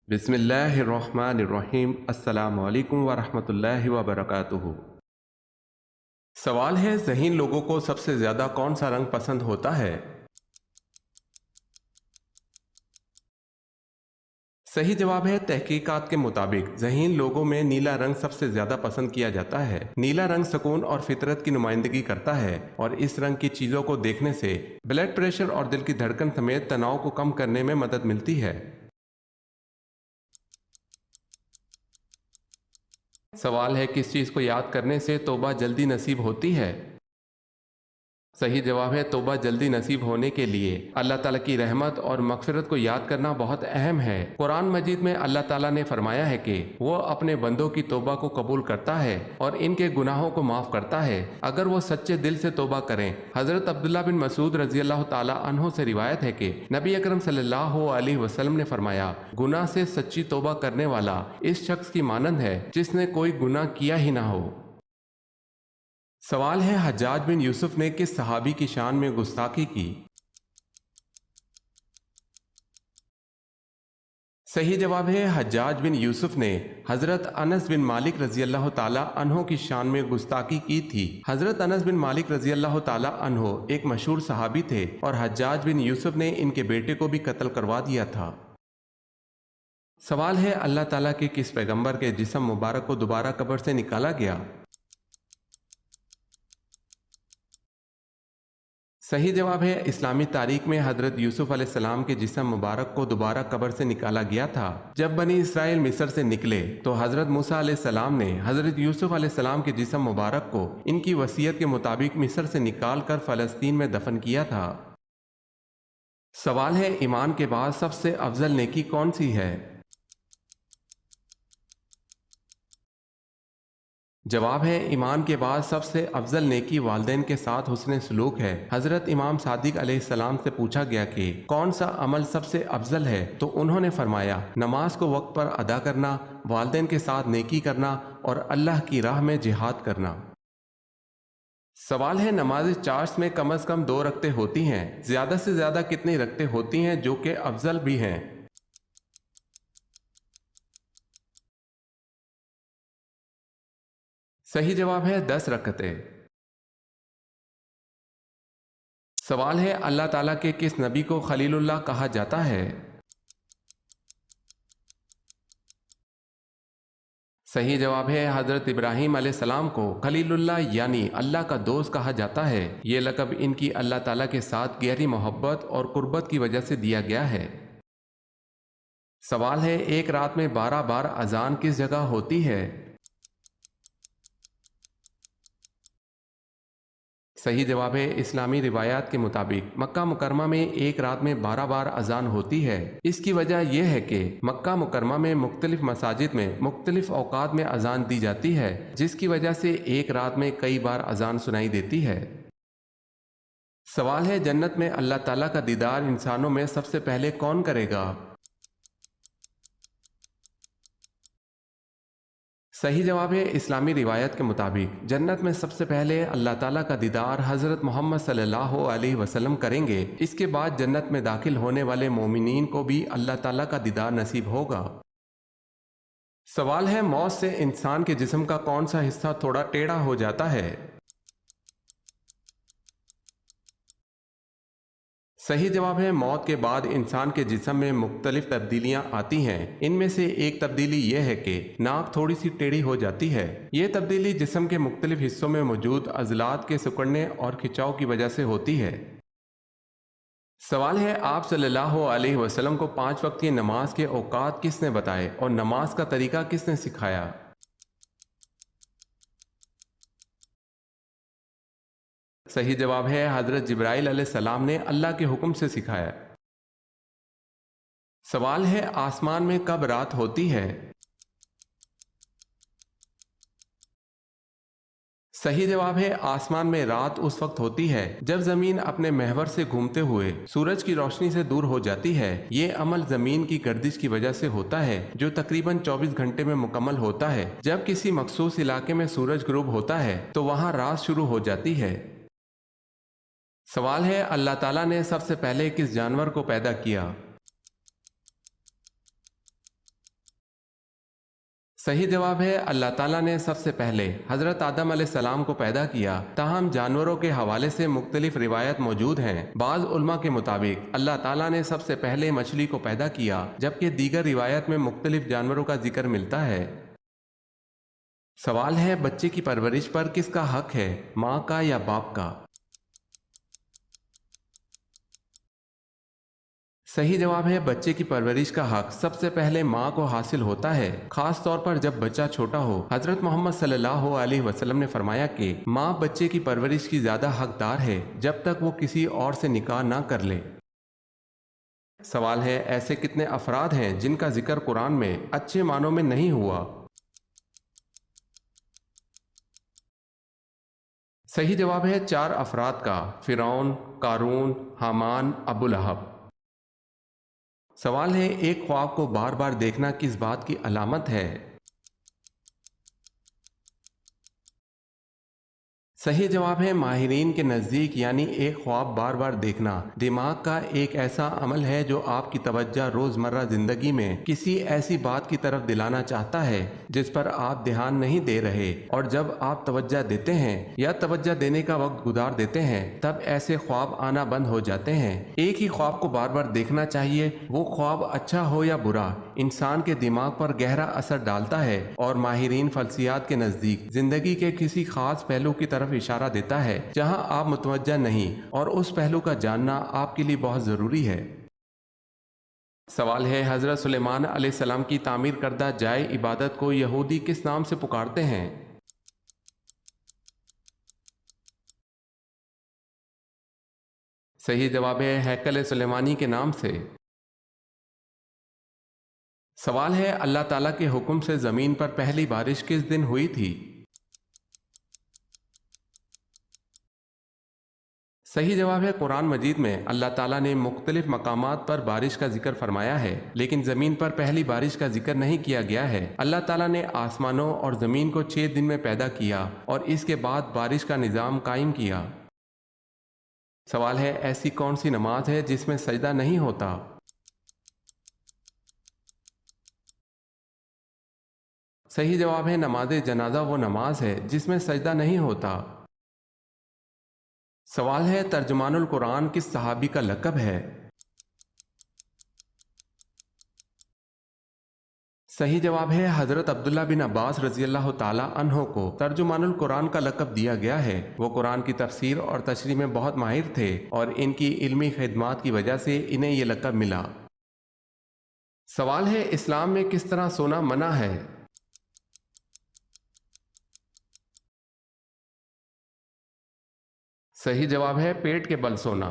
بسم اللہ الرحمن الرحیم۔ السلام علیکم ورحمۃ اللہ وبرکاتہ۔ سوال ہے، ذہین لوگوں کو سب سے زیادہ کون سا رنگ پسند ہوتا ہے؟ صحیح جواب ہے، تحقیقات کے مطابق ذہین لوگوں میں نیلا رنگ سب سے زیادہ پسند کیا جاتا ہے۔ نیلا رنگ سکون اور فطرت کی نمائندگی کرتا ہے اور اس رنگ کی چیزوں کو دیکھنے سے بلڈ پریشر اور دل کی دھڑکن سمیت تناؤ کو کم کرنے میں مدد ملتی ہے۔ سوال ہے، کس چیز کو یاد کرنے سے توبہ جلدی نصیب ہوتی ہے؟ صحیح جواب ہے، توبہ جلدی نصیب ہونے کے لیے اللہ تعالیٰ کی رحمت اور مغفرت کو یاد کرنا بہت اہم ہے۔ قرآن مجید میں اللہ تعالیٰ نے فرمایا ہے کہ وہ اپنے بندوں کی توبہ کو قبول کرتا ہے اور ان کے گناہوں کو معاف کرتا ہے اگر وہ سچے دل سے توبہ کریں۔ حضرت عبداللہ بن مسعود رضی اللہ تعالیٰ عنہ سے روایت ہے کہ نبی اکرم صلی اللہ علیہ وسلم نے فرمایا، گناہ سے سچی توبہ کرنے والا اس شخص کی مانند ہے جس نے کوئی گناہ کیا ہی نہ ہو۔ سوال ہے، حجاج بن یوسف نے کس صحابی کی شان میں گستاخی کی؟ صحیح جواب ہے، حجاج بن یوسف نے حضرت انس بن مالک رضی اللہ تعالی عنہ کی شان میں گستاخی کی تھی۔ حضرت انس بن مالک رضی اللہ تعالی عنہ ایک مشہور صحابی تھے اور حجاج بن یوسف نے ان کے بیٹے کو بھی قتل کروا دیا تھا۔ سوال ہے، اللہ تعالیٰ کے کس پیغمبر کے جسم مبارک کو دوبارہ قبر سے نکالا گیا؟ صحیح جواب ہے، اسلامی تاریخ میں حضرت یوسف علیہ السلام کے جسم مبارک کو دوبارہ قبر سے نکالا گیا تھا۔ جب بنی اسرائیل مصر سے نکلے تو حضرت موسیٰ علیہ السلام نے حضرت یوسف علیہ السلام کے جسم مبارک کو ان کی وصیت کے مطابق مصر سے نکال کر فلسطین میں دفن کیا تھا۔ سوال ہے، ایمان کے بعد سب سے افضل نیکی کون سی ہے؟ جواب ہے، ایمان کے بعد سب سے افضل نیکی والدین کے ساتھ حسن سلوک ہے۔ حضرت امام صادق علیہ السلام سے پوچھا گیا کہ کون سا عمل سب سے افضل ہے تو انہوں نے فرمایا، نماز کو وقت پر ادا کرنا، والدین کے ساتھ نیکی کرنا اور اللہ کی راہ میں جہاد کرنا۔ سوال ہے، نماز چاشت میں کم از کم 2 رکعتیں ہوتی ہیں، زیادہ سے زیادہ کتنی رکعتیں ہوتی ہیں جو کہ افضل بھی ہیں؟ صحیح جواب ہے 10 رکعتیں۔ سوال ہے، اللہ تعالیٰ کے کس نبی کو خلیل اللہ کہا جاتا ہے؟ صحیح جواب ہے، حضرت ابراہیم علیہ السلام کو خلیل اللہ یعنی اللہ کا دوست کہا جاتا ہے۔ یہ لقب ان کی اللہ تعالیٰ کے ساتھ گہری محبت اور قربت کی وجہ سے دیا گیا ہے۔ سوال ہے، ایک رات میں 12 بار اذان کس جگہ ہوتی ہے؟ صحیح جواب ہے، اسلامی روایات کے مطابق مکہ مکرمہ میں ایک رات میں 12 بار اذان ہوتی ہے۔ اس کی وجہ یہ ہے کہ مکہ مکرمہ میں مختلف مساجد میں مختلف اوقات میں اذان دی جاتی ہے، جس کی وجہ سے ایک رات میں کئی بار اذان سنائی دیتی ہے۔ سوال ہے، جنت میں اللہ تعالیٰ کا دیدار انسانوں میں سب سے پہلے کون کرے گا؟ صحیح جواب ہے، اسلامی روایت کے مطابق جنت میں سب سے پہلے اللہ تعالیٰ کا دیدار حضرت محمد صلی اللہ علیہ وسلم کریں گے۔ اس کے بعد جنت میں داخل ہونے والے مومنین کو بھی اللہ تعالیٰ کا دیدار نصیب ہوگا۔ سوال ہے، موت سے انسان کے جسم کا کون سا حصہ تھوڑا ٹیڑھا ہو جاتا ہے؟ صحیح جواب ہے، موت کے بعد انسان کے جسم میں مختلف تبدیلیاں آتی ہیں۔ ان میں سے ایک تبدیلی یہ ہے کہ ناک تھوڑی سی ٹیڑھی ہو جاتی ہے۔ یہ تبدیلی جسم کے مختلف حصوں میں موجود عضلات کے سکڑنے اور کھچاؤ کی وجہ سے ہوتی ہے۔ سوال ہے، آپ صلی اللہ علیہ وسلم کو 5 وقت کی نماز کے اوقات کس نے بتائے اور نماز کا طریقہ کس نے سکھایا؟ صحیح جواب ہے، حضرت جبرائیل علیہ السلام نے اللہ کے حکم سے سکھایا۔ سوال ہے، آسمان میں کب رات ہوتی ہے؟ صحیح جواب ہے، آسمان میں رات اس وقت ہوتی ہے جب زمین اپنے محور سے گھومتے ہوئے سورج کی روشنی سے دور ہو جاتی ہے۔ یہ عمل زمین کی گردش کی وجہ سے ہوتا ہے جو تقریباً 24 گھنٹے میں مکمل ہوتا ہے۔ جب کسی مخصوص علاقے میں سورج غروب ہوتا ہے تو وہاں رات شروع ہو جاتی ہے۔ سوال ہے، اللہ تعالیٰ نے سب سے پہلے کس جانور کو پیدا کیا؟ صحیح جواب ہے اللہ تعالیٰ نے سب سے پہلے حضرت آدم علیہ السلام کو پیدا کیا، تاہم جانوروں کے حوالے سے مختلف روایت موجود ہیں۔ بعض علماء کے مطابق اللہ تعالیٰ نے سب سے پہلے مچھلی کو پیدا کیا، جبکہ دیگر روایت میں مختلف جانوروں کا ذکر ملتا ہے۔ سوال ہے بچے کی پرورش پر کس کا حق ہے، ماں کا یا باپ کا؟ صحیح جواب ہے بچے کی پرورش کا حق سب سے پہلے ماں کو حاصل ہوتا ہے، خاص طور پر جب بچہ چھوٹا ہو۔ حضرت محمد صلی اللہ علیہ وسلم نے فرمایا کہ ماں بچے کی پرورش کی زیادہ حقدار ہے جب تک وہ کسی اور سے نکاح نہ کر لے۔ سوال ہے ایسے کتنے افراد ہیں جن کا ذکر قرآن میں اچھے معنوں میں نہیں ہوا؟ صحیح جواب ہے 4 افراد کا، فرعون، قارون، حامان، ابو لہب۔ سوال ہے ایک خواب کو بار بار دیکھنا کس بات کی علامت ہے؟ صحیح جواب ہے ماہرین کے نزدیک یعنی ایک خواب بار بار دیکھنا دماغ کا ایک ایسا عمل ہے جو آپ کی توجہ روزمرہ زندگی میں کسی ایسی بات کی طرف دلانا چاہتا ہے جس پر آپ دھیان نہیں دے رہے، اور جب آپ توجہ دیتے ہیں یا توجہ دینے کا وقت گزار دیتے ہیں تب ایسے خواب آنا بند ہو جاتے ہیں۔ ایک ہی خواب کو بار بار دیکھنا چاہیے، وہ خواب اچھا ہو یا برا انسان کے دماغ پر گہرا اثر ڈالتا ہے، اور ماہرین فلسیات کے نزدیک زندگی کے کسی خاص پہلو کی طرف اشارہ دیتا ہے جہاں آپ متوجہ نہیں، اور اس پہلو کا جاننا آپ کے لیے بہت ضروری ہے۔ سوال ہے حضرت سلیمان علیہ السلام کی تعمیر کردہ جائے عبادت کو یہودی کس نام سے پکارتے ہیں؟ صحیح جواب ہے ہیکل سلیمانی کے نام سے۔ سوال ہے اللہ تعالیٰ کے حکم سے زمین پر پہلی بارش کس دن ہوئی تھی؟ صحیح جواب ہے قرآن مجید میں اللہ تعالیٰ نے مختلف مقامات پر بارش کا ذکر فرمایا ہے، لیکن زمین پر پہلی بارش کا ذکر نہیں کیا گیا ہے۔ اللہ تعالیٰ نے آسمانوں اور زمین کو 6 دن میں پیدا کیا اور اس کے بعد بارش کا نظام قائم کیا۔ سوال ہے ایسی کون سی نماز ہے جس میں سجدہ نہیں ہوتا؟ صحیح جواب ہے نماز جنازہ وہ نماز ہے جس میں سجدہ نہیں ہوتا۔ سوال ہے ترجمان القرآن کس صحابی کا لقب ہے؟ صحیح جواب ہے حضرت عبداللہ بن عباس رضی اللہ تعالی عنہ کو ترجمان القرآن کا لقب دیا گیا ہے۔ وہ قرآن کی تفسیر اور تشریح میں بہت ماہر تھے اور ان کی علمی خدمات کی وجہ سے انہیں یہ لقب ملا۔ سوال ہے اسلام میں کس طرح سونا منع ہے؟ صحیح جواب ہے پیٹ کے بل سونا۔